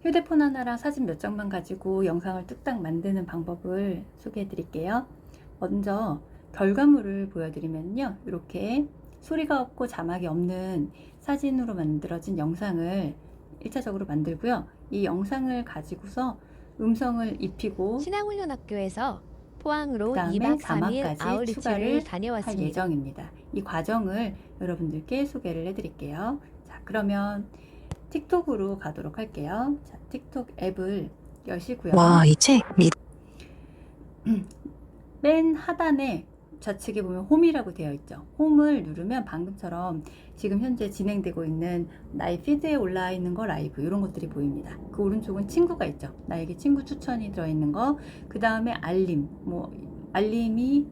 휴대폰 하나랑 사진 몇 장만 가지고 영상을 뚝딱 만드는 방법을 소개해 드릴게요. 먼저 결과물을 보여드리면요, 이렇게 소리가 없고 자막이 없는 사진으로 만들어진 영상을 1차적으로 만들고요. 이 영상을 가지고서 음성을 입히고 신앙훈련학교에서 포항으로 그 다음에 2박 3일 자막까지 아울리치를 추가를 할 다녀왔습니다. 예정입니다. 이 과정을 여러분들께 소개를 해드릴게요. 자, 그러면 틱톡으로 가도록 할게요. 자, 틱톡 앱을 여시고요. 와, 이 책, 맨 하단에 좌측에 보면 홈이라고 되어 있죠. 홈을 누르면 방금처럼 지금 현재 진행되고 있는 나의 피드에 올라와 있는 거 라이브 이런 것들이 보입니다. 그 오른쪽은 친구가 있죠. 나에게 친구 추천이 들어있는 거. 그 다음에 알림, 알림이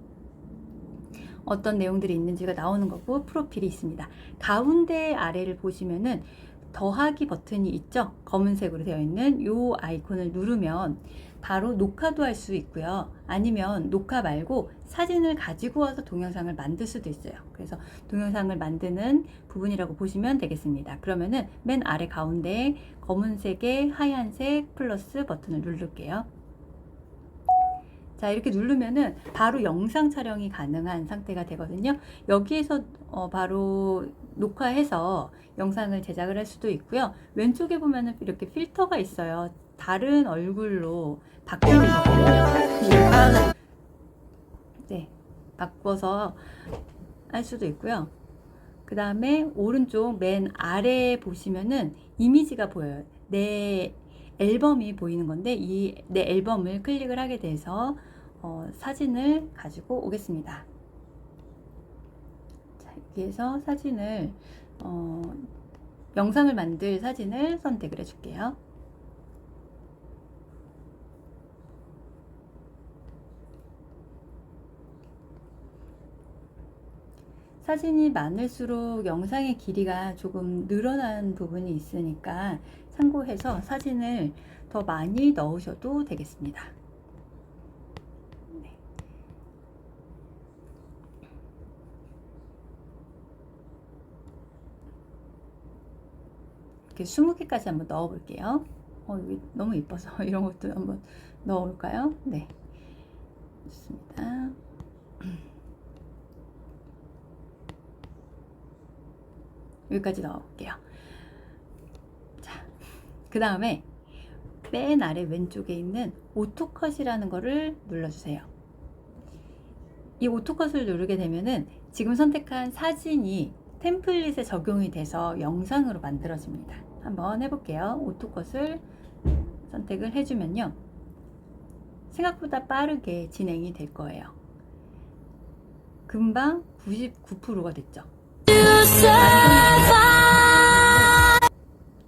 어떤 내용들이 있는지가 나오는 거고, 프로필이 있습니다. 가운데 아래를 보시면은 더하기 버튼이 있죠. 검은색으로 되어 있는 이 아이콘을 누르면 바로 녹화도 할 수 있고요. 아니면 녹화 말고 사진을 가지고 와서 동영상을 만들 수도 있어요. 그래서 동영상을 만드는 부분이라고 보시면 되겠습니다. 그러면은 맨 아래 가운데 검은색의 하얀색 플러스 버튼을 누를게요. 자, 이렇게 누르면은 바로 영상 촬영이 가능한 상태가 되거든요. 여기에서 바로 녹화해서 영상을 제작을 할 수도 있고요. 왼쪽에 보면은 이렇게 필터가 있어요. 다른 얼굴로 바꾸는 거거든요. 네, 바꿔서 할 수도 있고요. 그 다음에 오른쪽 맨 아래에 보시면은 이미지가 보여요. 내 앨범이 보이는 건데, 이 내 앨범을 클릭을 하게 돼서 사진을 가지고 오겠습니다. 자, 여기에서 사진을 영상을 만들 사진을 선택을 해줄게요. 사진이 많을수록 영상의 길이가 조금 늘어난 부분이 있으니까 참고해서 사진을 더 많이 넣으셔도 되겠습니다. 네. 이렇게 20개까지 한번 넣어 볼게요. 여기 너무 이뻐서 이런 것도 한번 넣어 볼까요? 네. 좋습니다. 여기까지 넣어볼게요. 자, 그 다음에 맨 아래 왼쪽에 있는 오토컷이라는 거를 눌러주세요. 이 오토컷을 누르게 되면은 지금 선택한 사진이 템플릿에 적용이 돼서 영상으로 만들어집니다. 한번 해볼게요. 오토컷을 선택을 해주면요, 생각보다 빠르게 진행이 될 거예요. 금방 99%가 됐죠.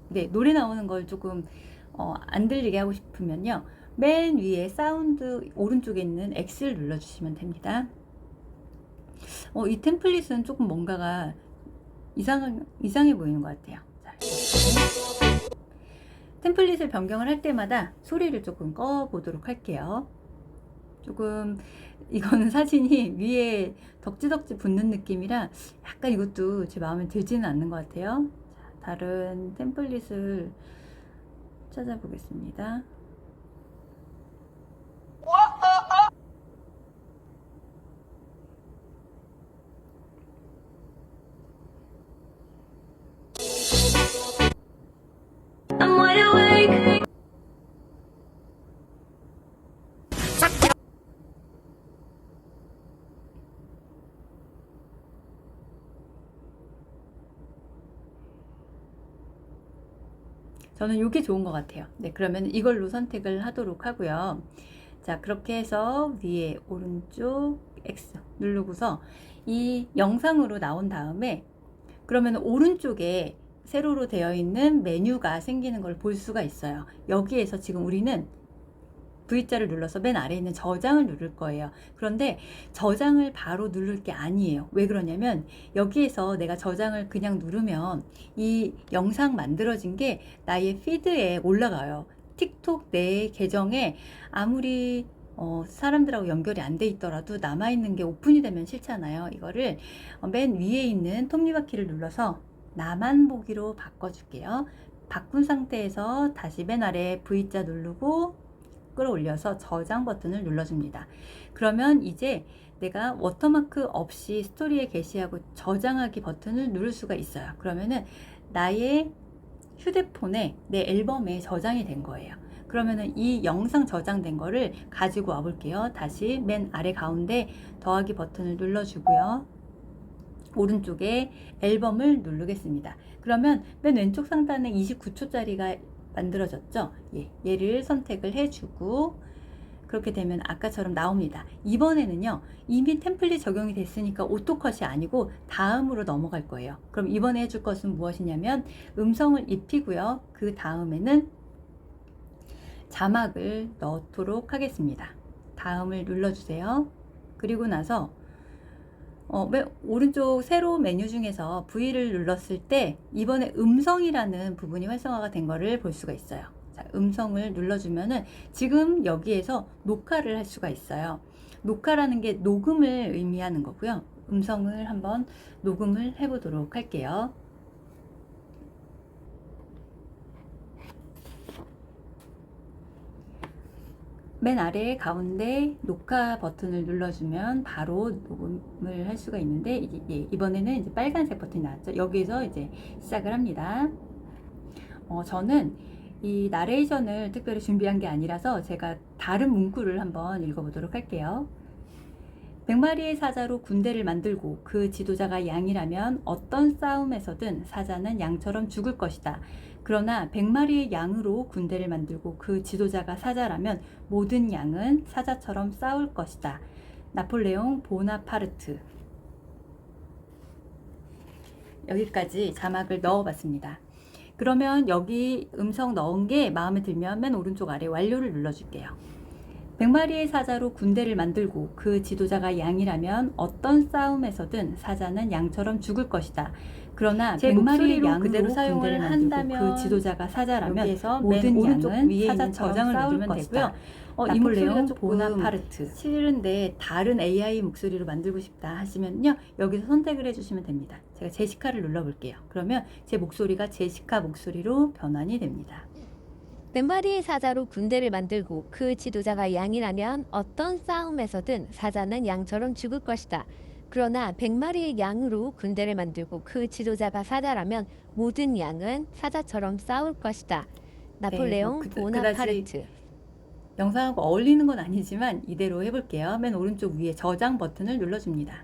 네, 노래 나오는 걸 조금 안 들리게 하고 싶으면요, 맨 위에 사운드 오른쪽에 있는 X를 눌러주시면 됩니다. 이 템플릿은 조금 뭔가가 이상해 보이는 것 같아요. 자, 템플릿을 변경을 할 때마다 소리를 조금 꺼 보도록 할게요. 조금 이거는 사진이 위에 덕지덕지 붙는 느낌이라 약간 이것도 제 마음에 들지는 않는 것 같아요. 자, 다른 템플릿을 찾아보겠습니다. 저는 이게 좋은 것 같아요. 네, 그러면 이걸로 선택을 하도록 하고요. 자, 그렇게 해서 위에 오른쪽 X 누르고서 이 영상으로 나온 다음에 그러면 오른쪽에 세로로 되어 있는 메뉴가 생기는 걸 볼 수가 있어요. 여기에서 지금 우리는 V자를 눌러서 맨 아래에 있는 저장을 누를 거예요. 그런데 저장을 바로 누를 게 아니에요. 왜 그러냐면 여기에서 내가 저장을 그냥 누르면 이 영상 만들어진 게 나의 피드에 올라가요. 틱톡 내 계정에 아무리 사람들하고 연결이 안 돼 있더라도 남아있는 게 오픈이 되면 싫잖아요. 이거를 맨 위에 있는 톱니바퀴를 눌러서 나만 보기로 바꿔줄게요. 바꾼 상태에서 다시 맨 아래 V자 누르고 끌어올려서 저장 버튼을 눌러줍니다. 그러면 이제 내가 워터마크 없이 스토리에 게시하고 저장하기 버튼을 누를 수가 있어요. 그러면은 나의 휴대폰에 내 앨범에 저장이 된 거예요. 그러면은 이 영상 저장된 거를 가지고 와 볼게요. 다시 맨 아래 가운데 더하기 버튼을 눌러주고요. 오른쪽에 앨범을 누르겠습니다. 그러면 맨 왼쪽 상단에 29초짜리가 만들어졌죠? 얘를 선택을 해주고 그렇게 되면 아까처럼 나옵니다. 이번에는요, 이미 템플릿 적용이 됐으니까 오토컷이 아니고 다음으로 넘어갈 거예요. 그럼 이번에 해줄 것은 무엇이냐면 음성을 입히고요. 그 다음에는 자막을 넣도록 하겠습니다. 다음을 눌러주세요. 그리고 나서 오른쪽 세로 메뉴 중에서 V를 눌렀을 때 이번에 음성이라는 부분이 활성화가 된 거를 볼 수가 있어요. 자, 음성을 눌러주면은 지금 여기에서 녹화를 할 수가 있어요. 녹화라는 게 녹음을 의미하는 거고요. 음성을 한번 녹음을 해보도록 할게요. 맨 아래 가운데 녹화 버튼을 눌러주면 바로 녹음을 할 수가 있는데 이번에는 이제 빨간색 버튼이 나왔죠. 여기서 이제 시작을 합니다. 저는 이 나레이션을 특별히 준비한 게 아니라서 제가 다른 문구를 한번 읽어보도록 할게요. 100마리의 사자로 군대를 만들고 그 지도자가 양이라면 어떤 싸움에서든 사자는 양처럼 죽을 것이다. 그러나 100마리의 양으로 군대를 만들고 그 지도자가 사자라면 모든 양은 사자처럼 싸울 것이다. 나폴레옹 보나파르트. 여기까지 자막을 넣어봤습니다. 그러면 여기 음성 넣은 게 마음에 들면 맨 오른쪽 아래 완료를 눌러줄게요. 100마리의 사자로 군대를 만들고 그 지도자가 양이라면 어떤 싸움에서든 사자는 양처럼 죽을 것이다. 그러나 100마리의 양으로 그대로 사용을 한다면 그 지도자가 사자라면 모든 양은 사자처럼 싸울 것이다. 이 목소리가 조금 보나파르트 싫은데 다른 AI 목소리로 만들고 싶다 하시면요, 여기서 선택을 해주시면 됩니다. 제가 제시카를 눌러볼게요. 그러면 제 목소리가 제시카 목소리로 변환이 됩니다. 100마리의 사자로 군대를 만들고 그 지도자가 양이라면 어떤 싸움에서든 사자는 양처럼 죽을 것이다. 그러나 100마리의 양으로 군대를 만들고 그 지도자가 사자라면 모든 양은 사자처럼 싸울 것이다. 나폴레옹 보나파르트. 영상하고 어울리는 건 아니지만 이대로 해볼게요. 맨 오른쪽 위에 저장 버튼을 눌러줍니다.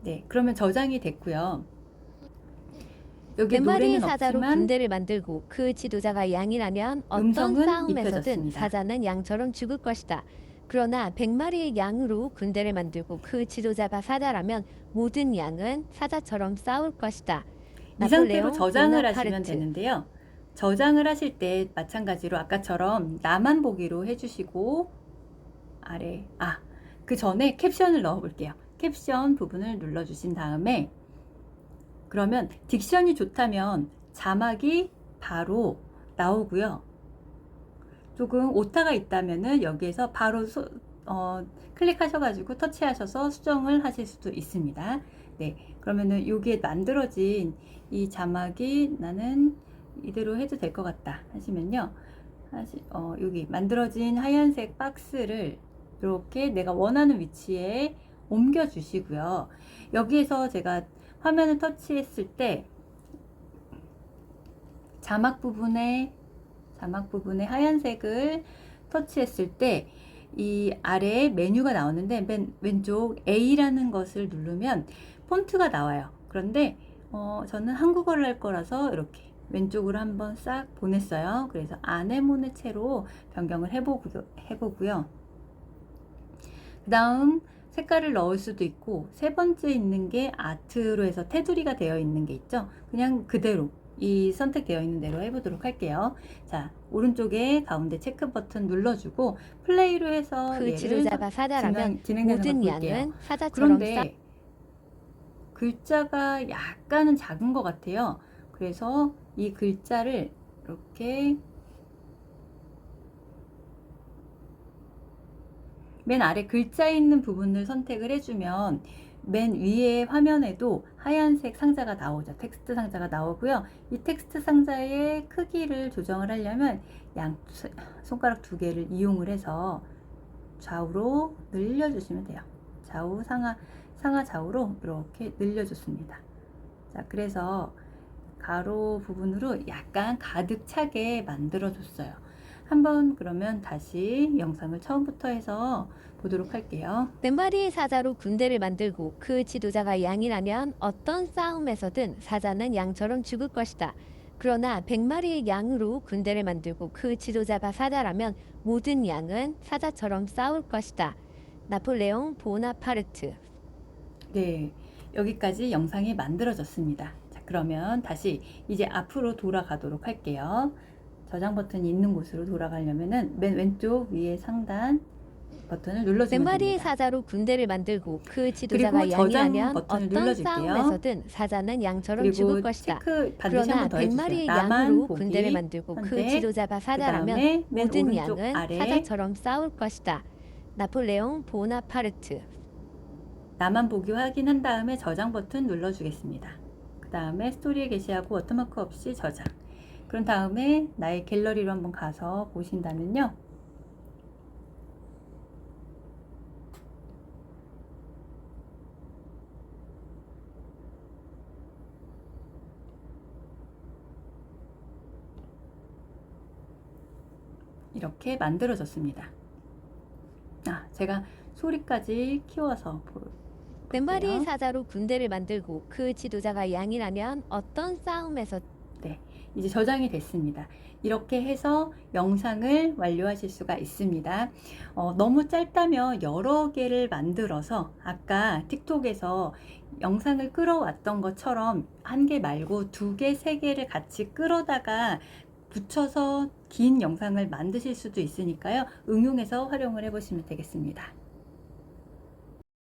네, 그러면 저장이 됐고요. 여기 100마리의 노래는 사자로 없지만 군대를 만들고 그 지도자가 양이라면 어떤 음성은 싸움에서든 입혀졌습니다. 사자는 양처럼 죽을 것이다. 그러나 100마리의 양으로 군대를 만들고 그 지도자가 사자라면 모든 양은 사자처럼 싸울 것이다. 이 상태로 나폴레옹 저장을 보나파르트. 하시면 되는데요. 저장을 하실 때 마찬가지로 아까처럼 나만 보기로 해주시고 아래 그 전에 캡션을 넣어 볼게요. 캡션 부분을 눌러주신 다음에 그러면 딕션이 좋다면 자막이 바로 나오고요. 조금 오타가 있다면은 여기에서 바로 클릭하셔가지고 터치하셔서 수정을 하실 수도 있습니다. 네, 그러면은 여기에 만들어진 이 자막이 나는 이대로 해도 될 것 같다 하시면요, 여기 만들어진 하얀색 박스를 이렇게 내가 원하는 위치에 옮겨 주시고요. 여기에서 제가 화면을 터치했을 때 자막 부분에 하얀색을 터치했을 때 이 아래에 메뉴가 나오는데 맨 왼쪽 A라는 것을 누르면 폰트가 나와요. 그런데 저는 한국어를 할 거라서 이렇게 왼쪽으로 한번 싹 보냈어요. 그래서 아네모네 채로 변경을 해보고요. 그 다음 색깔을 넣을 수도 있고, 세 번째 있는 게 아트로 해서 테두리가 되어 있는 게 있죠. 그냥 그대로 이 선택되어 있는 대로 해보도록 할게요. 자, 오른쪽에 가운데 체크 버튼 눌러주고 플레이로 해서 그 지도자가 사자라면 진행되는 모든 걸 볼게요. 양은 사자처럼 그런데 글자가 약간은 작은 것 같아요. 그래서 이 글자를 이렇게 맨 아래 글자 있는 부분을 선택을 해주면 맨 위에 화면에도 하얀색 상자가 나오죠. 텍스트 상자가 나오고요. 이 텍스트 상자의 크기를 조정을 하려면 손가락 두 개를 이용을 해서 좌우로 늘려주시면 돼요. 좌우 상하 좌우로 이렇게 늘려줬습니다. 자, 그래서 가로 부분으로 약간 가득 차게 만들어줬어요. 한번 그러면 다시 영상을 처음부터 해서 보도록 할게요. 100마리의 사자로 군대를 만들고 그 지도자가 양이라면 어떤 싸움에서든 사자는 양처럼 죽을 것이다. 그러나 100마리의 양으로 군대를 만들고 그 지도자가 사자라면 모든 양은 사자처럼 싸울 것이다. 나폴레옹 보나파르트. 네, 여기까지 영상이 만들어졌습니다. 자, 그러면 다시 이제 앞으로 돌아가도록 할게요. 저장 버튼이 있는 곳으로 돌아가려면은 맨 왼쪽 위에 상단 버튼을 눌러주면 100마리의 됩니다. 사자로 군대를 만들고 그 지도자가 그리고 저장 양이라면 버튼을 어떤 눌러줄게요. 싸움에서든 사자는 양처럼 죽을 그리고 것이다. 체크 반드시 그러나 한번 더 해주세요. 100마리의 나만 양으로 보기, 군대를 만들고 그 선택, 지도자가 사자라면 그다음에 맨 모든 오른쪽 양은 아래 사자처럼 싸울 것이다. 나폴레옹 보나파르트. 나만 보기 확인한 다음에 저장 버튼 눌러주겠습니다. 그 다음에 스토리에 게시하고 워터마크 없이 저장. 그런 다음에 나의 갤러리로 한번 가서 보신다면요. 이렇게 만들어졌습니다. 제가 소리까지 키워서 100마리의 사자로 군대를 만들고 그 지도자가 양이라면 어떤 싸움에서 네, 이제 저장이 됐습니다. 이렇게 해서 영상을 완료하실 수가 있습니다. 너무 짧다면 여러 개를 만들어서 아까 틱톡에서 영상을 끌어왔던 것처럼 한 개 말고 두 개, 세 개를 같이 끌어다가 붙여서 긴 영상을 만드실 수도 있으니까요. 응용해서 활용을 해보시면 되겠습니다.